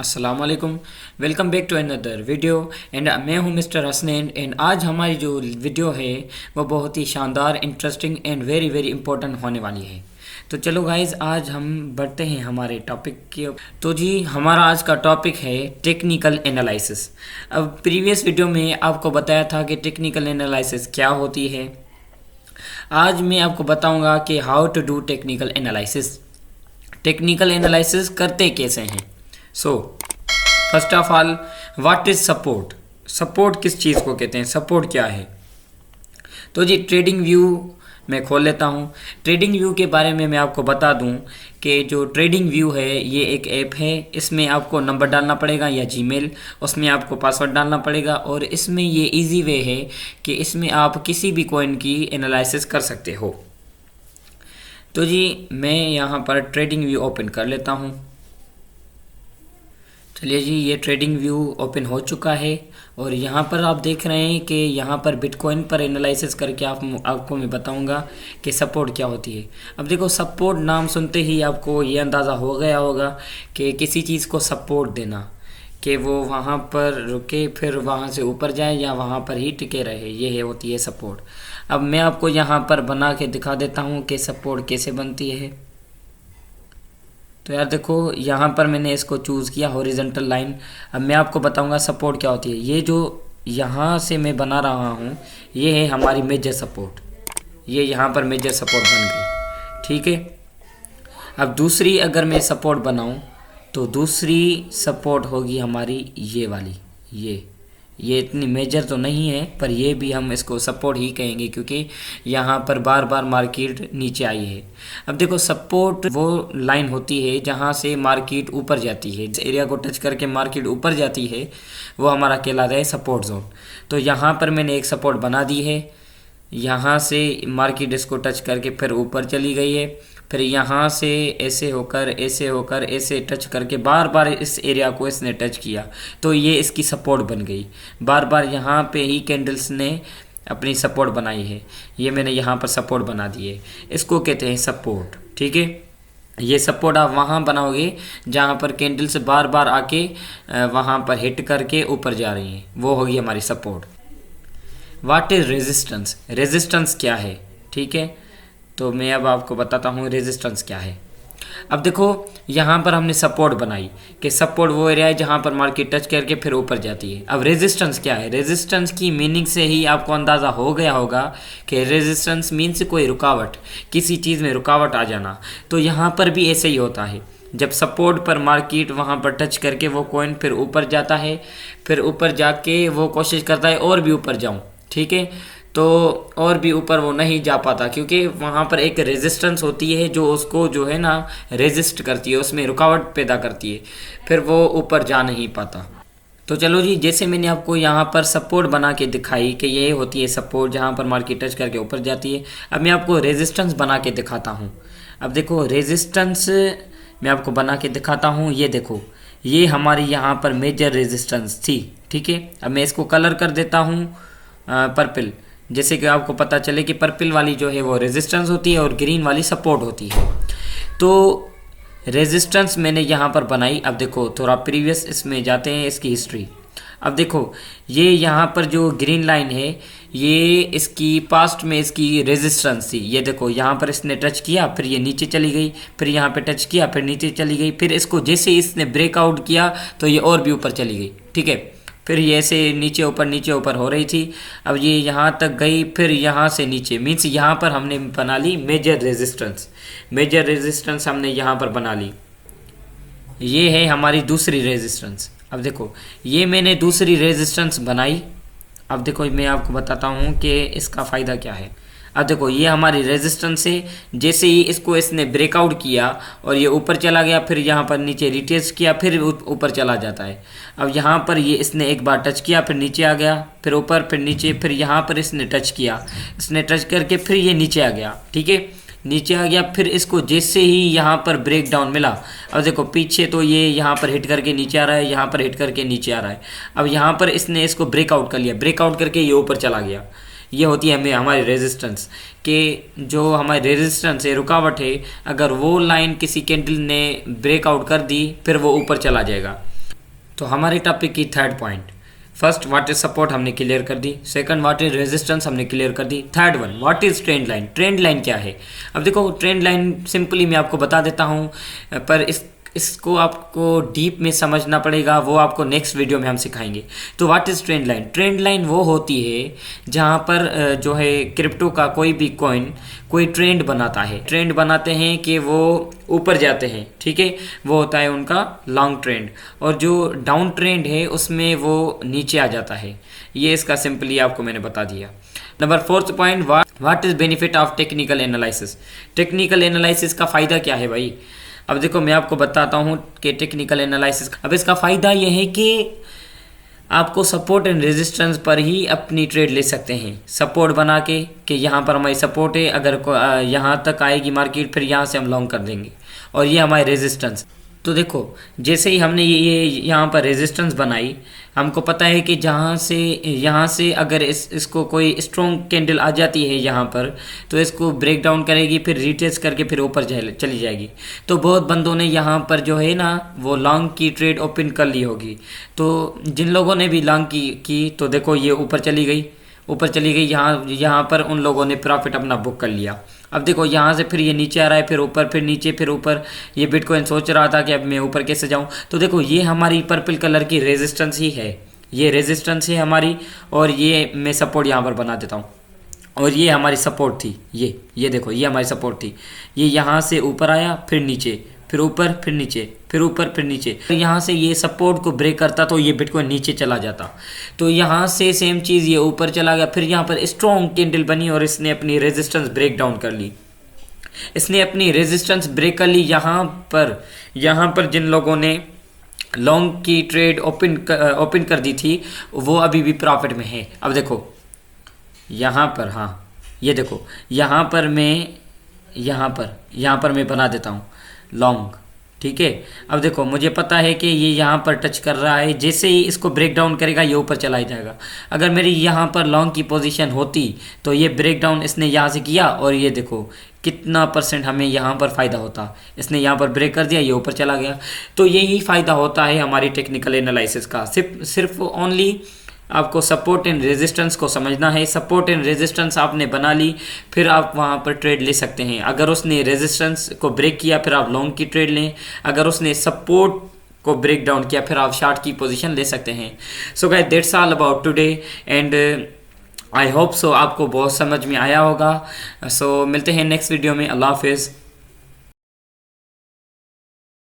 अस्सलाम वालेकुम। Welcome back to another video and मैं हूं मिस्टर हसनैन एंड आज हमारी जो वीडियो है वो बहुत ही शानदार, interesting and very very important होने वाली है। तो चलो गाइज, आज हम बढ़ते हैं हमारे टॉपिक के। तो जी, हमारा आज का टॉपिक है टेक्निकल एनालिसिस। अब प्रीवियस वीडियो में आपको बताया था कि टेक्निकल एनालिसिस क्या होती है। आज मैं आपको बताऊंगा कि how to do technical analysis. Technical analysis करते कैसे हैं। So first of all, what is support. Support किस चीज़ को कहते हैं, सपोर्ट क्या है। तो जी, ट्रेडिंग व्यू मैं खोल लेता हूँ। ट्रेडिंग व्यू के बारे में मैं आपको बता दूँ कि जो ट्रेडिंग व्यू है ये एक ऐप है। इसमें आपको नंबर डालना पड़ेगा या जीमेल, उसमें आपको पासवर्ड डालना पड़ेगा और इसमें ये इजी वे है कि इसमें आप किसी भी कॉइन की एनालिसिस कर सकते हो। तो जी, मैं यहाँ पर ट्रेडिंग व्यू ओपन कर लेता हूँ। चलिए जी, ये ट्रेडिंग व्यू ओपन हो चुका है और यहाँ पर आप देख रहे हैं कि यहाँ पर बिटकॉइन पर एनालिसिस करके आपको मैं बताऊँगा कि सपोर्ट क्या होती है। अब देखो, सपोर्ट नाम सुनते ही आपको ये अंदाज़ा हो गया होगा कि किसी चीज़ को सपोर्ट देना, कि वो वहाँ पर रुके फिर वहाँ से ऊपर जाए या वहाँ पर ही टिके रहे, ये होती है सपोर्ट। अब मैं आपको यहाँ पर बना के दिखा देता हूँ कि सपोर्ट कैसे बनती है। तो यार देखो, यहाँ पर मैंने इसको चूज़ किया हॉरिजॉन्टल लाइन। अब मैं आपको बताऊँगा सपोर्ट क्या होती है। ये जो यहाँ से मैं बना रहा हूँ ये है हमारी मेजर सपोर्ट। ये यहाँ पर मेजर सपोर्ट बन गई, ठीक है। अब दूसरी अगर मैं सपोर्ट बनाऊँ तो दूसरी सपोर्ट होगी हमारी ये वाली। ये इतनी मेजर तो नहीं है पर ये भी हम इसको सपोर्ट ही कहेंगे क्योंकि यहाँ पर बार बार मार्केट नीचे आई है। अब देखो, सपोर्ट वो लाइन होती है जहाँ से मार्केट ऊपर जाती है। जिस एरिया को टच करके मार्केट ऊपर जाती है वो हमारा कहलाता है सपोर्ट जोन। तो यहाँ पर मैंने एक सपोर्ट बना दी है। यहाँ से मार्केट इसको टच करके फिर ऊपर चली गई है, फिर यहाँ से ऐसे होकर ऐसे टच करके बार बार इस एरिया को इसने टच किया तो ये इसकी सपोर्ट बन गई। बार बार यहाँ पे ही कैंडल्स ने अपनी सपोर्ट बनाई है। ये मैंने यहाँ पर सपोर्ट बना दी है, इसको कहते हैं सपोर्ट, ठीक है। ये सपोर्ट आप वहाँ बनाओगे जहाँ पर कैंडल्स बार बार आके वहाँ पर हिट करके ऊपर जा रही हैं, वो होगी हमारी support. What is resistance. Resistance क्या है, ठीक है। तो मैं अब आपको बताता हूँ रेजिस्टेंस क्या है। अब देखो, यहाँ पर हमने सपोर्ट बनाई कि सपोर्ट वो एरिया है जहाँ पर मार्केट टच करके फिर ऊपर जाती है। अब रेजिस्टेंस क्या है। रेजिस्टेंस की मीनिंग से ही आपको अंदाज़ा हो गया होगा कि रेजिस्टेंस मीन्स कोई रुकावट, किसी चीज़ में रुकावट आ जाना। तो यहाँ पर भी ऐसे ही होता है। जब सपोर्ट पर मार्केट वहाँ पर टच करके वो कॉइन फिर ऊपर जाता है, फिर ऊपर जाके वो कोशिश करता है और भी ऊपर जाऊँ, ठीक है। तो और भी ऊपर वो नहीं जा पाता क्योंकि वहाँ पर एक रेजिस्टेंस होती है जो उसको जो है ना रेजिस्ट करती है, उसमें रुकावट पैदा करती है, फिर वो ऊपर जा नहीं पाता। तो चलो जी, जैसे मैंने आपको यहाँ पर सपोर्ट बना के दिखाई कि ये होती है सपोर्ट जहाँ पर मार्केट टच करके ऊपर जाती है। अब मैं आपको रेजिस्टेंस बना के दिखाता हूँ। अब देखो, रेजिस्टेंस मैं आपको बना के दिखाता हूँ। ये देखो, ये हमारी यहाँ पर मेजर रेजिस्टेंस थी, ठीक है। अब मैं इसको कलर कर देता हूँ पर्पल, जैसे कि आपको पता चले कि पर्पल वाली जो है वो रेजिस्टेंस होती है और ग्रीन वाली सपोर्ट होती है। तो रेजिस्टेंस मैंने यहाँ पर बनाई। अब देखो, थोड़ा प्रीवियस इसमें जाते हैं, इसकी हिस्ट्री। अब देखो, ये यहाँ पर जो ग्रीन लाइन है ये इसकी पास्ट में इसकी रेजिस्टेंस थी। ये देखो, यहाँ पर इसने टच किया, फिर ये नीचे चली गई, फिर यहाँ पे टच किया, फिर नीचे चली गई, फिर इसको जैसे इसने ब्रेकआउट किया तो ये और भी ऊपर चली गई, ठीक है। फिर ये ऐसे नीचे ऊपर हो रही थी। अब ये यहाँ तक गई, फिर यहाँ से नीचे, मीन्स यहाँ पर हमने बना ली मेजर रेजिस्टेंस। मेजर रेजिस्टेंस हमने यहाँ पर बना ली। ये है हमारी दूसरी रेजिस्टेंस। अब देखो, ये मैंने दूसरी रेजिस्टेंस बनाई। अब देखो, मैं आपको बताता हूँ कि इसका फ़ायदा क्या है। अब देखो, ये हमारी रेजिस्टेंस है। जैसे ही इसको इसने ब्रेकआउट किया और ये ऊपर चला गया, फिर यहाँ पर नीचे रिटेस्ट किया, फिर ऊपर चला जाता है। अब यहाँ पर ये इसने एक बार टच किया, फिर नीचे आ गया, फिर ऊपर, फिर नीचे, फिर यहाँ पर इसने टच किया, इसने टच करके फिर ये नीचे आ गया, ठीक है। नीचे आ गया, फिर इसको जैसे ही यहाँ पर ब्रेक डाउन मिला, अब देखो पीछे तो ये यहाँ पर हिट करके नीचे आ रहा है, यहाँ पर हिट करके नीचे आ रहा है। अब यहाँ पर इसने इसको ब्रेकआउट कर लिया, ब्रेकआउट करके ये ऊपर चला गया। ये होती है हमें हमारी रेजिस्टेंस, कि जो हमारी रेजिस्टेंस है, रुकावट है, अगर वो लाइन किसी कैंडल ने ब्रेकआउट कर दी फिर वो ऊपर चला जाएगा। तो हमारे टॉपिक की third point, first what is support हमने क्लियर कर दी, सेकंड व्हाट इज रेजिस्टेंस हमने क्लियर कर दी, third one what is trend line. Trend line क्या है? अब देखो ट्रेंड लाइन सिंपली मैं आपको बता देता हूँ, पर इसको आपको डीप में समझना पड़ेगा, वो आपको नेक्स्ट वीडियो में हम सिखाएंगे। तो what is trend line? Trend line वो होती है जहाँ पर जो है क्रिप्टो का कोई भी कॉइन कोई ट्रेंड बनाता है, ट्रेंड बनाते हैं कि वो ऊपर जाते हैं, ठीक है, वो होता है उनका लॉन्ग ट्रेंड, और जो डाउन ट्रेंड है उसमें वो नीचे आ जाता है। ये इसका सिंपली आपको मैंने बता दिया। Number fourth point, what is benefit of technical analysis. Technical analysis का फ़ायदा क्या है भाई? अब देखो मैं आपको बताता हूँ कि टेक्निकल एनालिसिस, अब इसका फ़ायदा यह है कि आपको सपोर्ट एंड रेजिस्टेंस पर ही अपनी ट्रेड ले सकते हैं, सपोर्ट बना के कि यहाँ पर हमारी सपोर्ट है, अगर यहाँ तक आएगी मार्केट फिर यहाँ से हम लॉन्ग कर देंगे, और ये हमारी रेजिस्टेंस। तो देखो जैसे ही हमने ये यहाँ पर रेजिस्टेंस बनाई, हमको पता है कि यहाँ से अगर इसको कोई स्ट्रॉन्ग कैंडल आ जाती है यहाँ पर, तो इसको ब्रेक डाउन करेगी, फिर रिटेस्ट करके फिर ऊपर चली जाएगी। तो बहुत बंदों ने यहाँ पर जो है ना वो लॉन्ग की ट्रेड ओपन कर ली होगी। तो जिन लोगों ने भी लॉन्ग की तो देखो ये ऊपर चली गई, यहाँ पर उन लोगों ने प्रॉफिट अपना बुक कर लिया। अब देखो यहाँ से फिर ये नीचे आ रहा है, फिर ऊपर, फिर नीचे, फिर ऊपर। ये बिटकॉइन सोच रहा था कि अब मैं ऊपर कैसे जाऊँ। तो देखो ये हमारी पर्पल कलर की रेजिस्टेंस ही है, ये रेजिस्टेंस है हमारी, और ये मैं सपोर्ट यहाँ पर बना देता हूँ, और ये हमारी सपोर्ट थी। ये देखो ये हमारी सपोर्ट थी। ये यहाँ से ऊपर आया, फिर नीचे, फिर ऊपर, फिर नीचे, फिर ऊपर, फिर नीचे। तो यहाँ से ये सपोर्ट को ब्रेक करता तो ये बिटकॉइन नीचे चला जाता। तो यहाँ से सेम चीज़ ये ऊपर चला गया, फिर यहाँ पर स्ट्रॉन्ग कैंडल बनी और इसने अपनी रेजिस्टेंस ब्रेक डाउन कर ली। इसने अपनी रेजिस्टेंस ब्रेक कर ली। यहाँ पर जिन लोगों ने लॉन्ग की ट्रेड ओपन कर दी थी वो अभी भी प्रॉफिट में है। अब देखो यहाँ पर, हाँ ये देखो यहाँ पर मैं बना देता हूँ लॉन्ग, ठीक है। अब देखो मुझे पता है कि ये यहाँ पर टच कर रहा है, जैसे ही इसको ब्रेक डाउन करेगा ये ऊपर चला जाएगा। अगर मेरी यहाँ पर लॉन्ग की पोजीशन होती तो ये ब्रेक डाउन इसने यहाँ से किया, और ये देखो कितना % हमें यहाँ पर फ़ायदा होता। इसने यहाँ पर ब्रेक कर दिया, ये ऊपर चला गया। तो यही फ़ायदा होता है हमारी टेक्निकल एनालिसिस का। सिर्फ ओनली आपको सपोर्ट एंड रेजिस्टेंस को समझना है। सपोर्ट एंड रेजिस्टेंस आपने बना ली, फिर आप वहाँ पर ट्रेड ले सकते हैं। अगर उसने रेजिस्टेंस को ब्रेक किया फिर आप लॉन्ग की ट्रेड लें, अगर उसने सपोर्ट को ब्रेक डाउन किया फिर आप शॉर्ट की पोजीशन ले सकते हैं। So guys that's all about today, and I hope so आपको बहुत समझ में आया होगा। सो मिलते हैं नेक्स्ट वीडियो में। अल्लाह हाफिज़।